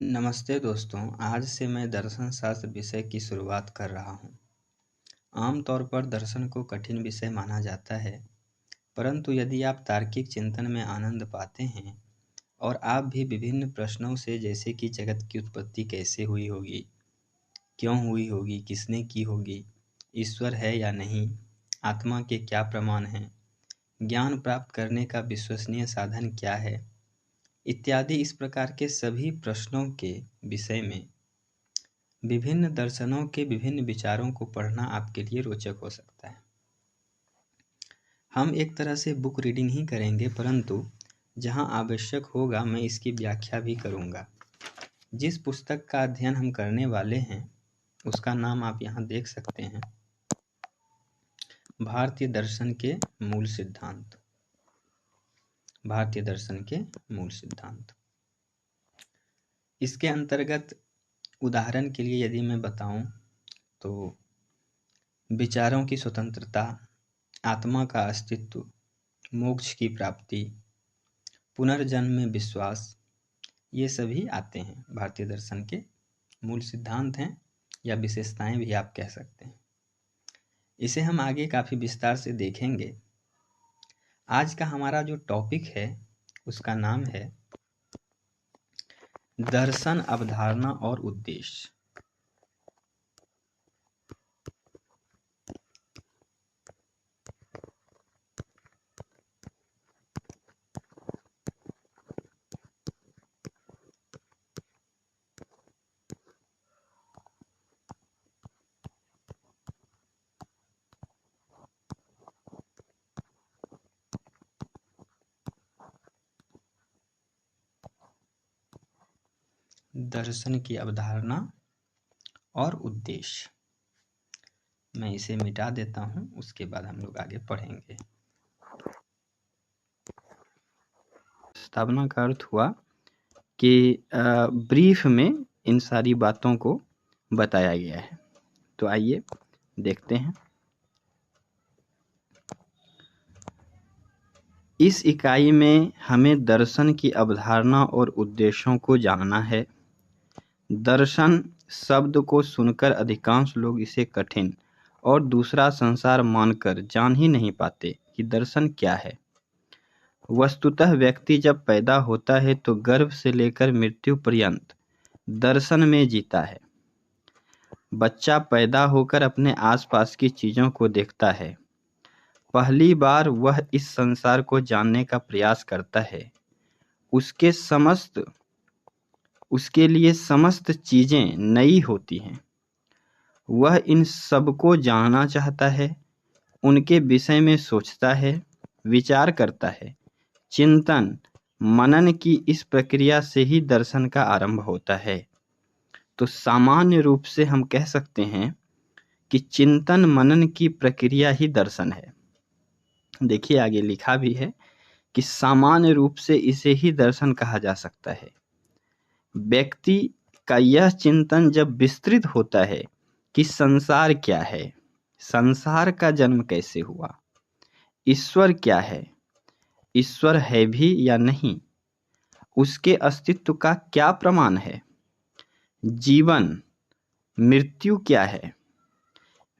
नमस्ते दोस्तों, आज से मैं दर्शन शास्त्र विषय की शुरुआत कर रहा हूँ। आमतौर पर दर्शन को कठिन विषय माना जाता है, परंतु यदि आप तार्किक चिंतन में आनंद पाते हैं और आप भी विभिन्न प्रश्नों से जैसे कि जगत की उत्पत्ति कैसे हुई होगी, क्यों हुई होगी, किसने की होगी, ईश्वर है या नहीं, आत्मा के क्या प्रमाण हैं, ज्ञान प्राप्त करने का विश्वसनीय साधन क्या है, इत्यादि इस प्रकार के सभी प्रश्नों के विषय में विभिन्न दर्शनों के विभिन्न विचारों को पढ़ना आपके लिए रोचक हो सकता है। हम एक तरह से बुक रीडिंग ही करेंगे, परंतु जहाँ आवश्यक होगा मैं इसकी व्याख्या भी करूँगा। जिस पुस्तक का अध्ययन हम करने वाले हैं उसका नाम आप यहाँ देख सकते हैं, भारतीय दर्शन के मूल सिद्धांत। भारतीय दर्शन के मूल सिद्धांत। इसके अंतर्गत उदाहरण के लिए यदि मैं बताऊं तो विचारों की स्वतंत्रता, आत्मा का अस्तित्व, मोक्ष की प्राप्ति, पुनर्जन्म में विश्वास, ये सभी आते हैं। भारतीय दर्शन के मूल सिद्धांत हैं या विशेषताएं भी आप कह सकते हैं। इसे हम आगे काफ़ी विस्तार से देखेंगे। आज का हमारा जो टॉपिक है उसका नाम है दर्शन, अवधारणा और उद्देश्य। दर्शन की अवधारणा और उद्देश्य। मैं इसे मिटा देता हूं, उसके बाद हम लोग आगे पढ़ेंगे। स्थापना का अर्थ हुआ कि ब्रीफ में इन सारी बातों को बताया गया है। तो आइए देखते हैं। इस इकाई में हमें दर्शन की अवधारणा और उद्देश्यों को जानना है। दर्शन शब्द को सुनकर अधिकांश लोग इसे कठिन और दूसरा संसार मानकर जान ही नहीं पाते कि दर्शन क्या है। वस्तुतः व्यक्ति जब पैदा होता है तो गर्भ से लेकर मृत्यु पर्यंत दर्शन में जीता है। बच्चा पैदा होकर अपने आसपास की चीजों को देखता है। पहली बार वह इस संसार को जानने का प्रयास करता है। उसके लिए समस्त चीजें नई होती हैं। वह इन सबको जानना चाहता है, उनके विषय में सोचता है, विचार करता है। चिंतन मनन की इस प्रक्रिया से ही दर्शन का आरंभ होता है। तो सामान्य रूप से हम कह सकते हैं कि चिंतन मनन की प्रक्रिया ही दर्शन है। देखिए आगे लिखा भी है कि सामान्य रूप से इसे ही दर्शन कहा जा सकता है। व्यक्ति का यह चिंतन जब विस्तृत होता है कि संसार क्या है, संसार का जन्म कैसे हुआ, ईश्वर क्या है, ईश्वर है भी या नहीं, उसके अस्तित्व का क्या प्रमाण है, जीवन मृत्यु क्या है।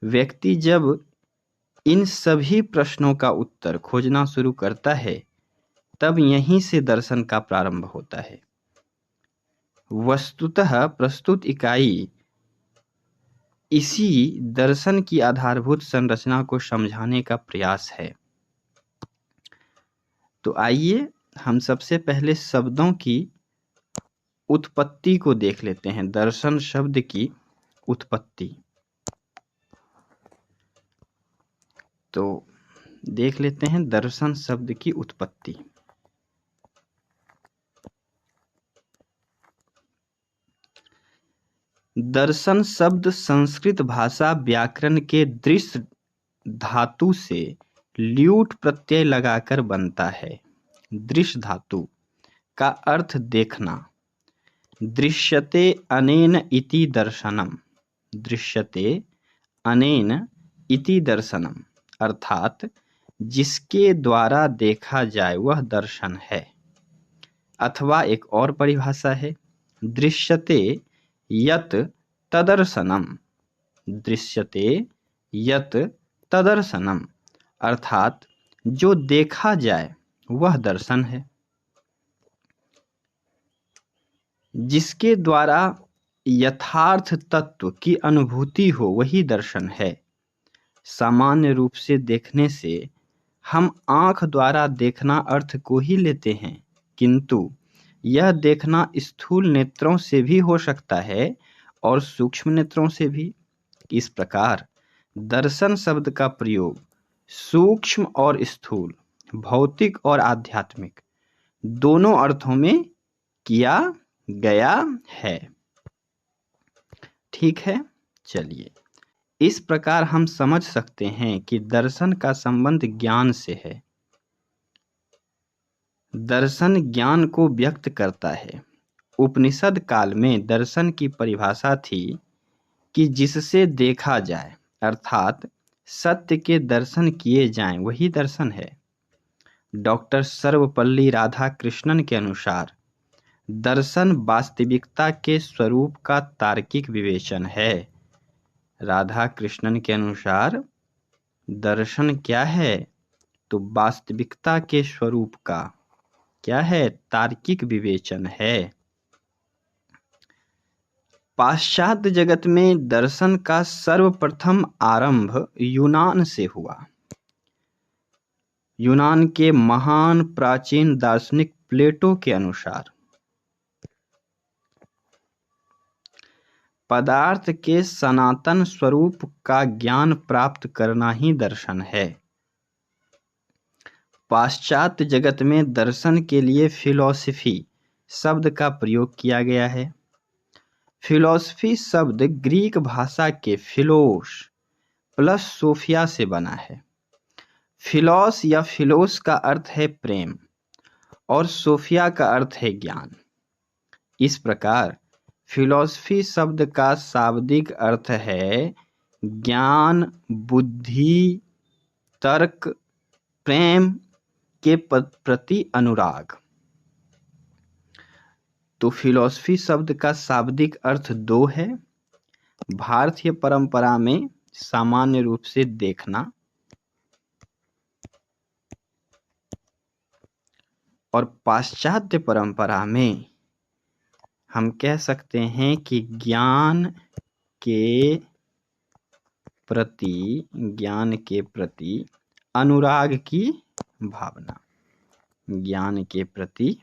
व्यक्ति जब इन सभी प्रश्नों का उत्तर खोजना शुरू करता है तब यहीं से दर्शन का प्रारंभ होता है। वस्तुतः प्रस्तुत इकाई इसी दर्शन की आधारभूत संरचना को समझाने का प्रयास है। तो आइए हम सबसे पहले शब्दों की उत्पत्ति को देख लेते हैं। दर्शन शब्द की उत्पत्ति तो देख लेते हैं। दर्शन शब्द की उत्पत्ति। दर्शन शब्द संस्कृत भाषा व्याकरण के दृश्य धातु से ल्यूट प्रत्यय लगाकर बनता है। दृश्य धातु का अर्थ देखना। दृश्यते अनेन इति दर्शनम। दृश्यते अनेन इति दर्शनम अर्थात जिसके द्वारा देखा जाए वह दर्शन है। अथवा एक और परिभाषा है, दृश्यते यत् तदर्शनम, दृश्यते यत् तदर्शनम, अर्थात जो देखा जाए वह दर्शन है। जिसके द्वारा यथार्थ तत्व की अनुभूति हो वही दर्शन है। सामान्य रूप से देखने से हम आंख द्वारा देखना अर्थ को ही लेते हैं, किंतु यह देखना स्थूल नेत्रों से भी हो सकता है और सूक्ष्म नेत्रों से भी। इस प्रकार दर्शन शब्द का प्रयोग सूक्ष्म और स्थूल, भौतिक और आध्यात्मिक दोनों अर्थों में किया गया है। ठीक है, चलिए, इस प्रकार हम समझ सकते हैं कि दर्शन का संबंध ज्ञान से है। दर्शन ज्ञान को व्यक्त करता है। उपनिषद काल में दर्शन की परिभाषा थी कि जिससे देखा जाए, अर्थात सत्य के दर्शन किए जाएं, वही दर्शन है। डॉक्टर सर्वपल्ली राधाकृष्णन के अनुसार दर्शन वास्तविकता के स्वरूप का तार्किक विवेचन है। राधाकृष्णन के अनुसार दर्शन क्या है? तो वास्तविकता के स्वरूप का क्या है? तार्किक विवेचन है। पाश्चात्य जगत में दर्शन का सर्वप्रथम आरंभ यूनान से हुआ। यूनान के महान प्राचीन दार्शनिक प्लेटो के अनुसार पदार्थ के सनातन स्वरूप का ज्ञान प्राप्त करना ही दर्शन है। पाश्चात्य जगत में दर्शन के लिए फिलॉसफी शब्द का प्रयोग किया गया है। फिलॉसफी शब्द ग्रीक भाषा के फिलोस प्लस सोफिया से बना है। फिलॉस या फिलोस का अर्थ है प्रेम और सोफिया का अर्थ है ज्ञान। इस प्रकार फिलॉसफी शब्द का शाब्दिक अर्थ है ज्ञान, बुद्धि, तर्क, प्रेम के प्रति अनुराग। तो फिलॉसफी शब्द का शाब्दिक अर्थ दो है। भारतीय परंपरा में सामान्य रूप से देखना और पाश्चात्य परंपरा में हम कह सकते हैं कि ज्ञान के प्रति अनुराग की भावना। ज्ञान के प्रति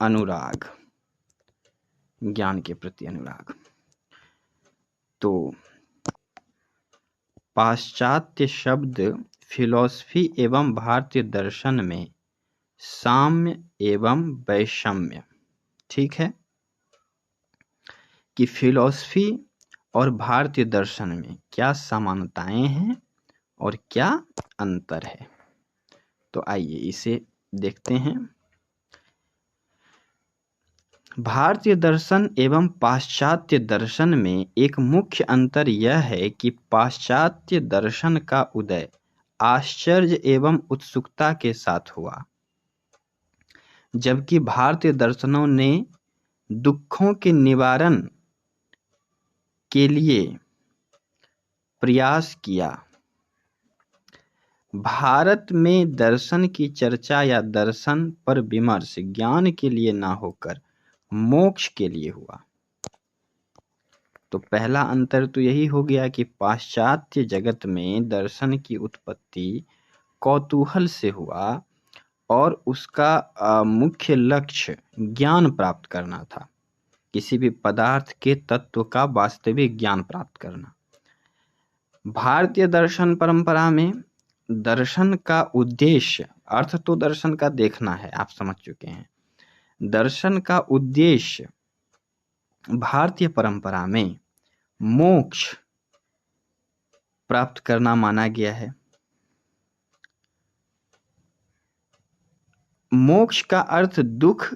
अनुराग, ज्ञान के प्रति अनुराग। तो पाश्चात्य शब्द फिलॉसफी एवं भारतीय दर्शन में साम्य एवं वैषम्य, ठीक है, कि फिलॉसफी और भारतीय दर्शन में क्या समानताएं हैं और क्या अंतर है। तो आइए इसे देखते हैं। भारतीय दर्शन एवं पाश्चात्य दर्शन में एक मुख्य अंतर यह है कि पाश्चात्य दर्शन का उदय आश्चर्य एवं उत्सुकता के साथ हुआ, जबकि भारतीय दर्शनों ने दुखों के निवारण के लिए प्रयास किया। भारत में दर्शन की चर्चा या दर्शन पर विमर्श ज्ञान के लिए ना होकर मोक्ष के लिए हुआ। तो पहला अंतर तो यही हो गया कि पाश्चात्य जगत में दर्शन की उत्पत्ति कौतूहल से हुआ और उसका मुख्य लक्ष्य ज्ञान प्राप्त करना था, किसी भी पदार्थ के तत्व का वास्तविक ज्ञान प्राप्त करना। भारतीय दर्शन परंपरा में दर्शन का उद्देश्य, अर्थ तो दर्शन का देखना है, आप समझ चुके हैं। दर्शन का उद्देश्य भारतीय परंपरा में मोक्ष प्राप्त करना माना गया है। मोक्ष का अर्थ दुख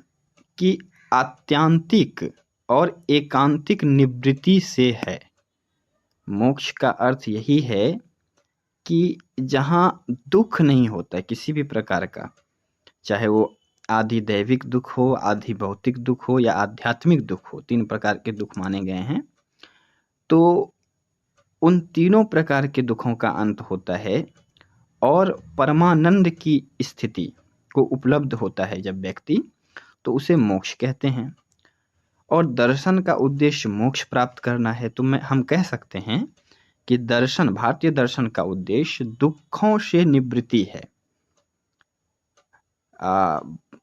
की आत्यंतिक और एकांतिक निवृत्ति से है। मोक्ष का अर्थ यही है कि जहां दुख नहीं होता किसी भी प्रकार का, चाहे वो आधि दैविक दुख हो, आधि भौतिक दुख हो या आध्यात्मिक दुख हो, 3 प्रकार के दुख माने गए हैं। तो उन तीनों प्रकार के दुखों का अंत होता है और परमानंद की स्थिति को उपलब्ध होता है जब व्यक्ति, तो उसे मोक्ष कहते हैं। और दर्शन का उद्देश्य मोक्ष प्राप्त करना है, तो हम कह सकते हैं कि दर्शन, भारतीय दर्शन का उद्देश्य दुखों से निवृत्ति है।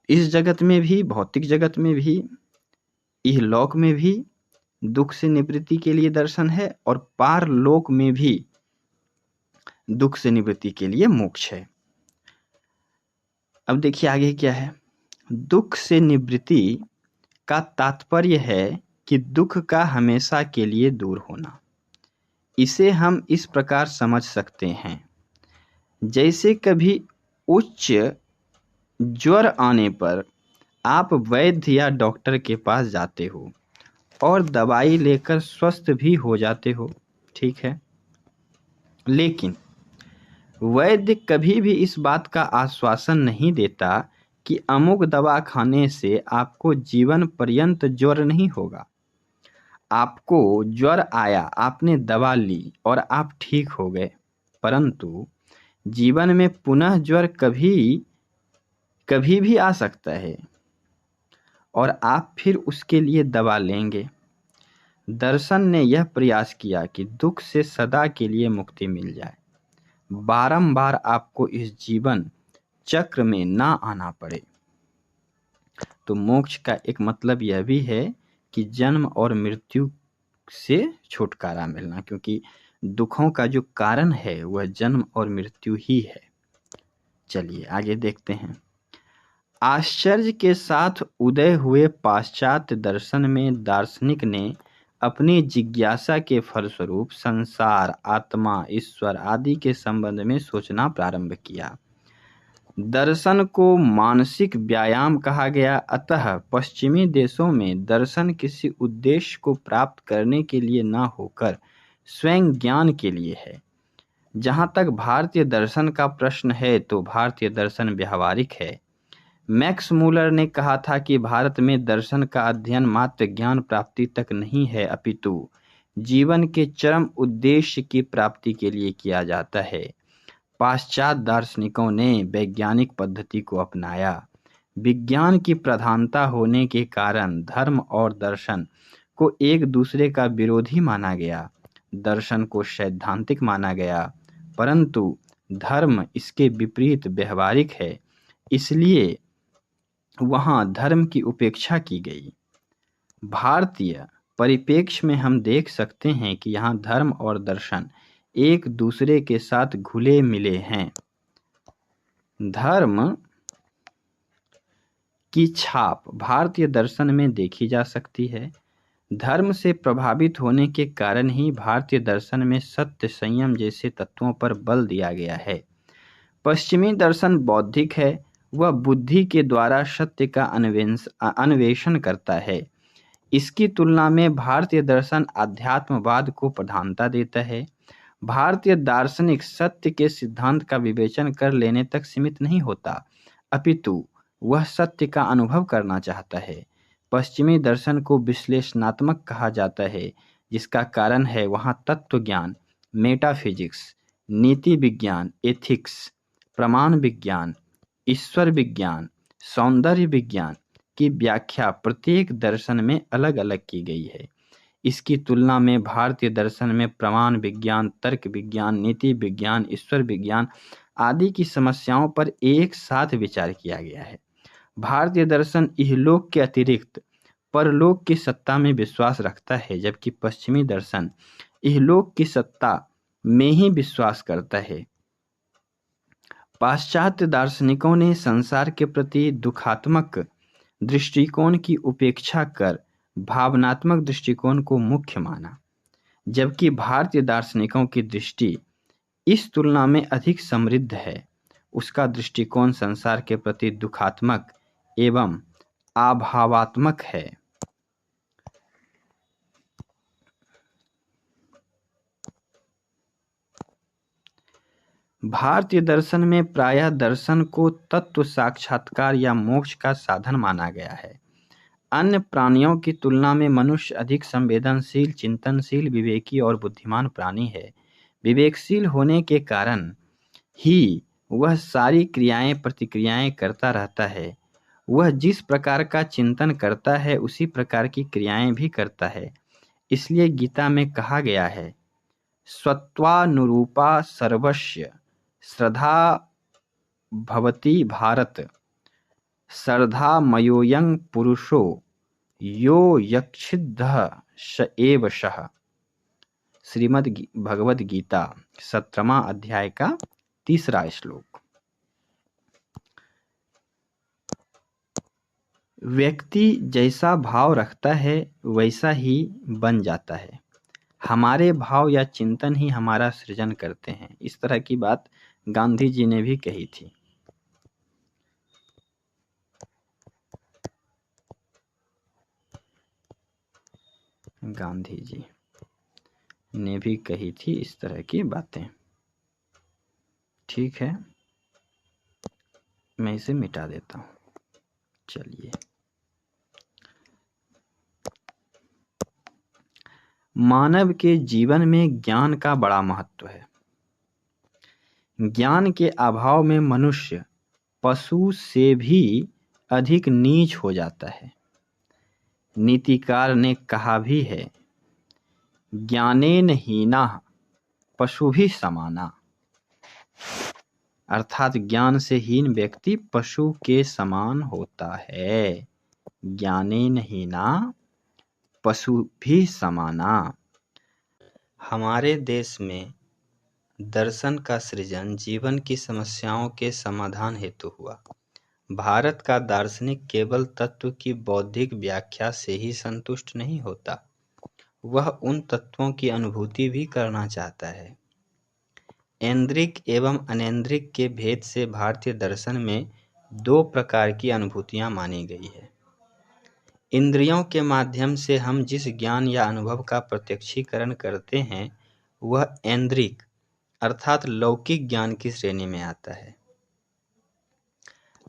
इस जगत में भी, भौतिक जगत में भी, इहलोक में भी दुख से निवृत्ति के लिए दर्शन है और पारलोक में भी दुख से निवृत्ति के लिए मोक्ष है। अब देखिए आगे क्या है। दुख से निवृत्ति का तात्पर्य है कि दुख का हमेशा के लिए दूर होना। इसे हम इस प्रकार समझ सकते हैं, जैसे कभी उच्च ज्वर आने पर आप वैद्य या डॉक्टर के पास जाते हो और दवाई लेकर स्वस्थ भी हो जाते हो, ठीक है। लेकिन वैद्य कभी भी इस बात का आश्वासन नहीं देता कि अमुक दवा खाने से आपको जीवन पर्यंत ज्वर नहीं होगा। आपको ज्वर आया, आपने दवा ली और आप ठीक हो गए, परंतु जीवन में पुनः ज्वर कभी भी आ सकता है और आप फिर उसके लिए दवा लेंगे। दर्शन ने यह प्रयास किया कि दुख से सदा के लिए मुक्ति मिल जाए, बारंबार आपको इस जीवन चक्र में ना आना पड़े। तो मोक्ष का एक मतलब यह भी है कि जन्म और मृत्यु से छुटकारा मिलना, क्योंकि दुखों का जो कारण है वह जन्म और मृत्यु ही है। चलिए आगे देखते हैं। आश्चर्य के साथ उदय हुए पाश्चात्य दर्शन में दार्शनिक ने अपनी जिज्ञासा के फलस्वरूप संसार, आत्मा, ईश्वर आदि के संबंध में सोचना प्रारंभ किया। दर्शन को मानसिक व्यायाम कहा गया, अतः पश्चिमी देशों में दर्शन किसी उद्देश्य को प्राप्त करने के लिए न होकर स्वयं ज्ञान के लिए है। जहाँ तक भारतीय दर्शन का प्रश्न है तो भारतीय दर्शन व्यावहारिक है। मैक्स मूलर ने कहा था कि भारत में दर्शन का अध्ययन मात्र ज्ञान प्राप्ति तक नहीं है, अपितु जीवन के चरम उद्देश्य की प्राप्ति के लिए किया जाता है। पाश्चात्य दार्शनिकों ने वैज्ञानिक पद्धति को अपनाया। विज्ञान की प्रधानता होने के कारण धर्म और दर्शन को एक दूसरे का विरोधी माना गया। दर्शन को सैद्धांतिक माना गया, परंतु धर्म इसके विपरीत व्यवहारिक है, इसलिए वहाँ धर्म की उपेक्षा की गई। भारतीय परिप्रेक्ष्य में हम देख सकते हैं कि यहाँ धर्म और दर्शन एक दूसरे के साथ घुले मिले हैं। धर्म की छाप भारतीय दर्शन में देखी जा सकती है। धर्म से प्रभावित होने के कारण ही भारतीय दर्शन में सत्य, संयम जैसे तत्वों पर बल दिया गया है। पश्चिमी दर्शन बौद्धिक है, वह बुद्धि के द्वारा सत्य का अन्वेषण करता है। इसकी तुलना में भारतीय दर्शन आध्यात्मवाद को प्रधानता देता है। भारतीय दार्शनिक सत्य के सिद्धांत का विवेचन कर लेने तक सीमित नहीं होता, अपितु वह सत्य का अनुभव करना चाहता है। पश्चिमी दर्शन को विश्लेषणात्मक कहा जाता है, जिसका कारण है वहाँ तत्व ज्ञान, मेटाफिजिक्स, नीति विज्ञान, एथिक्स, प्रमाण विज्ञान, ईश्वर विज्ञान, सौंदर्य विज्ञान की व्याख्या प्रत्येक दर्शन में अलग अलग की गई है। इसकी तुलना में भारतीय दर्शन में प्रमाण विज्ञान, तर्क विज्ञान, नीति विज्ञान, ईश्वर विज्ञान आदि की समस्याओं पर एक साथ विचार किया गया है। भारतीय दर्शन इहलोक के अतिरिक्त परलोक की सत्ता में विश्वास रखता है, जबकि पश्चिमी दर्शन इहलोक की सत्ता में ही विश्वास करता है। पाश्चात्य दार्शनिकों ने संसार के प्रति दुखात्मक दृष्टिकोण की उपेक्षा कर भावनात्मक दृष्टिकोण को मुख्य माना, जबकि भारतीय दार्शनिकों की दृष्टि इस तुलना में अधिक समृद्ध है। उसका दृष्टिकोण संसार के प्रति दुखात्मक एवं अभावात्मक है। भारतीय दर्शन में प्रायः दर्शन को तत्व साक्षात्कार या मोक्ष का साधन माना गया है। अन्य प्राणियों की तुलना में मनुष्य अधिक संवेदनशील, चिंतनशील, विवेकी और बुद्धिमान प्राणी है। विवेकशील होने के कारण ही वह सारी क्रियाएं प्रतिक्रियाएं करता रहता है। वह जिस प्रकार का चिंतन करता है उसी प्रकार की क्रियाएं भी करता है। इसलिए गीता में कहा गया है, स्वत्वानुरूपा सर्वस्य श्रद्धा भवति भारत, श्रद्धामयोऽयं पुरुषो यो यच्छिद्दः स एव सः। श्रीमद् भगवद गीता 17वां अध्याय का 3रा श्लोक। व्यक्ति जैसा भाव रखता है वैसा ही बन जाता है। हमारे भाव या चिंतन ही हमारा सृजन करते हैं। इस तरह की बात गांधी जी ने भी कही थी। गांधी जी ने भी कही थी इस तरह की बातें। ठीक है, मैं इसे मिटा देता हूं। चलिए, मानव के जीवन में ज्ञान का बड़ा महत्व है। ज्ञान के अभाव में मनुष्य पशु से भी अधिक नीच हो जाता है। नीतिकार ने कहा भी है, ज्ञानेन हीनः पशुभिः समाना। अर्थात ज्ञान से हीन व्यक्ति पशु के समान होता है। ज्ञानेन हीनः पशुभिः समाना। हमारे देश में दर्शन का सृजन जीवन की समस्याओं के समाधान हेतु हुआ। भारत का दार्शनिक केवल तत्व की बौद्धिक व्याख्या से ही संतुष्ट नहीं होता, वह उन तत्वों की अनुभूति भी करना चाहता है। ऐन्द्रिक एवं अनैन्द्रिक के भेद से भारतीय दर्शन में 2 प्रकार की अनुभूतियां मानी गई है। इंद्रियों के माध्यम से हम जिस ज्ञान या अनुभव का प्रत्यक्षीकरण करते हैं वह ऐन्द्रिक अर्थात लौकिक ज्ञान की श्रेणी में आता है।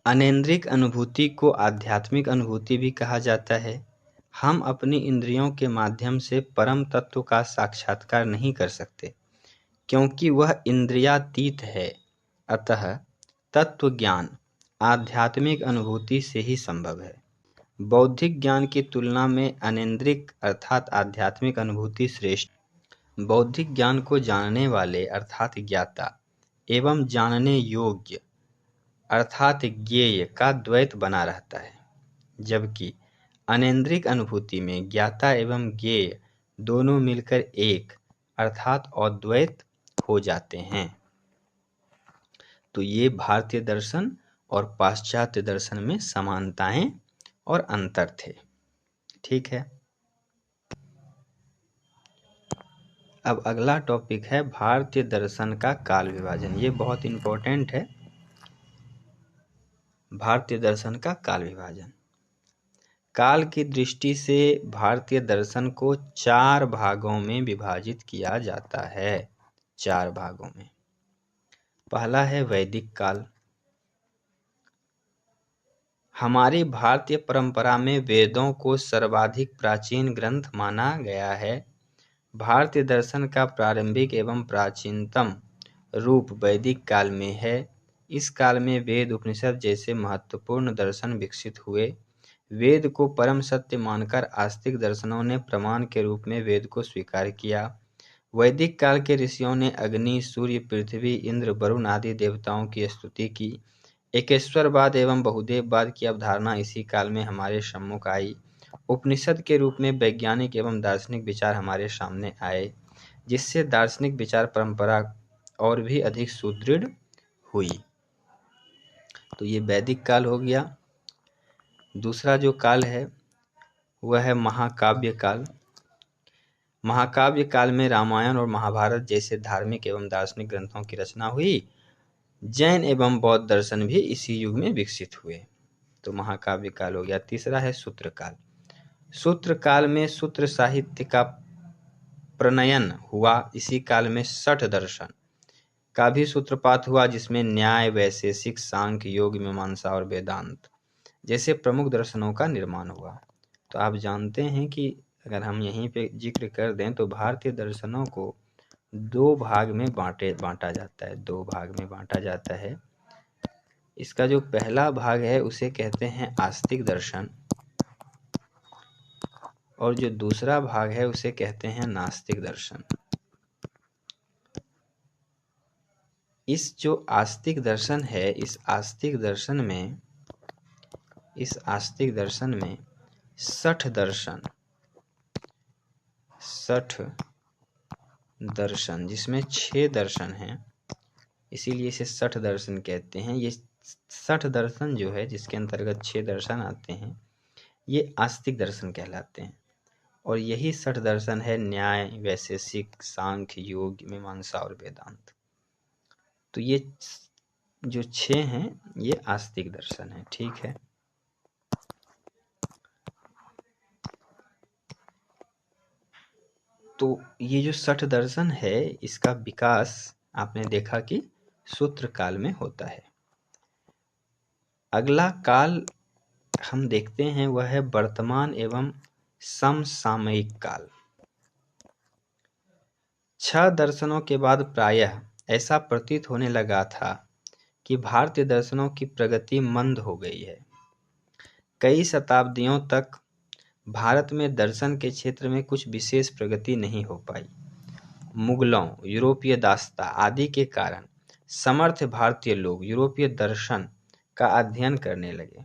अनैन्द्रिक अनुभूति को आध्यात्मिक अनुभूति भी कहा जाता है। हम अपनी इंद्रियों के माध्यम से परम तत्व का साक्षात्कार नहीं कर सकते, क्योंकि वह इंद्रियातीत है। अतः तत्व ज्ञान आध्यात्मिक अनुभूति से ही संभव है। बौद्धिक ज्ञान की तुलना में अनैन्द्रिक अर्थात आध्यात्मिक अनुभूति श्रेष्ठ। बौद्धिक ज्ञान को जानने वाले अर्थात ज्ञाता एवं जानने योग्य अर्थात ज्ञेय का द्वैत बना रहता है, जबकि अनैन्द्रिक अनुभूति में ज्ञाता एवं ज्ञेय दोनों मिलकर एक अर्थात अद्वैत हो जाते हैं। तो ये भारतीय दर्शन और पाश्चात्य दर्शन में समानताएं और अंतर थे। ठीक है, अब अगला टॉपिक है भारतीय दर्शन का काल विभाजन। ये बहुत इंपॉर्टेंट है। भारतीय दर्शन का काल विभाजन। काल की दृष्टि से भारतीय दर्शन को 4 भागों में विभाजित किया जाता है। 4 भागों में। पहला है वैदिक काल। हमारी भारतीय परंपरा में वेदों को सर्वाधिक प्राचीन ग्रंथ माना गया है। भारतीय दर्शन का प्रारंभिक एवं प्राचीनतम रूप वैदिक काल में है। इस काल में वेद उपनिषद जैसे महत्वपूर्ण दर्शन विकसित हुए। वेद को परम सत्य मानकर आस्तिक दर्शनों ने प्रमाण के रूप में वेद को स्वीकार किया। वैदिक काल के ऋषियों ने अग्नि, सूर्य, पृथ्वी, इंद्र, वरुण आदि देवताओं की स्तुति की। एकेश्वरवाद एवं बहुदेववाद की अवधारणा इसी काल में हमारे सम्मुख आई। उपनिषद के रूप में वैज्ञानिक एवं दार्शनिक विचार हमारे सामने आए, जिससे दार्शनिक विचार परंपरा और भी अधिक सुदृढ़ हुई। तो ये वैदिक काल हो गया। दूसरा जो काल है वह है महाकाव्य काल। महाकाव्य काल में रामायण और महाभारत जैसे धार्मिक एवं दार्शनिक ग्रंथों की रचना हुई। जैन एवं बौद्ध दर्शन भी इसी युग में विकसित हुए। तो महाकाव्य काल हो गया। तीसरा है सूत्र काल। सूत्र काल में सूत्र साहित्य का प्रणयन हुआ। इसी काल में 60 दर्शन का भी सूत्रपात हुआ, जिसमें न्याय, वैशेषिक, सांख्य, योग, मीमांसा और वेदांत जैसे प्रमुख दर्शनों का निर्माण हुआ। तो आप जानते हैं कि अगर हम यहीं पे जिक्र कर दें तो भारतीय दर्शनों को दो भाग में बांटा जाता है, दो भाग में बांटा जाता है। इसका जो पहला भाग है उसे कहते हैं आस्तिक दर्शन, और जो दूसरा भाग है उसे कहते हैं नास्तिक दर्शन। इस जो आस्तिक दर्शन है, इस आस्तिक दर्शन में 60 दर्शन जिसमें 6 दर्शन हैं, इसीलिए इसे 60 दर्शन कहते हैं। ये 60 दर्शन जो है, जिसके अंतर्गत 6 दर्शन आते हैं, ये आस्तिक दर्शन कहलाते हैं। और यही 60 दर्शन है न्याय, वैशेषिक, सांख्य, योग, मीमांसा और वेदांत। तो ये जो 6 हैं ये आस्तिक दर्शन है। ठीक है, तो ये जो 60 दर्शन है, इसका विकास आपने देखा कि सूत्र काल में होता है। अगला काल हम देखते हैं वह है वर्तमान एवं समसामयिक काल। 6 दर्शनों के बाद प्रायः ऐसा प्रतीत होने लगा था कि भारतीय दर्शनों की प्रगति मंद हो गई है। कई शताब्दियों तक भारत में दर्शन के क्षेत्र में कुछ विशेष प्रगति नहीं हो पाई। मुगलों, यूरोपीय दास्ता आदि के कारण समर्थ भारतीय लोग यूरोपीय दर्शन का अध्ययन करने लगे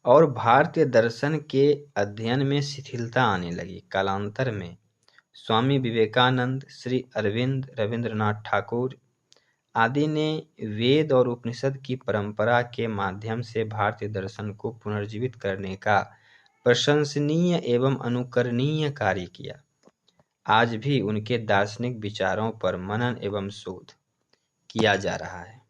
और भारतीय दर्शन के अध्ययन में शिथिलता आने लगी। कालांतर में स्वामी विवेकानंद, श्री अरविंद, रविंद्रनाथ ठाकुर आदि ने वेद और उपनिषद की परंपरा के माध्यम से भारतीय दर्शन को पुनर्जीवित करने का प्रशंसनीय एवं अनुकरणीय कार्य किया। आज भी उनके दार्शनिक विचारों पर मनन एवं शोध किया जा रहा है।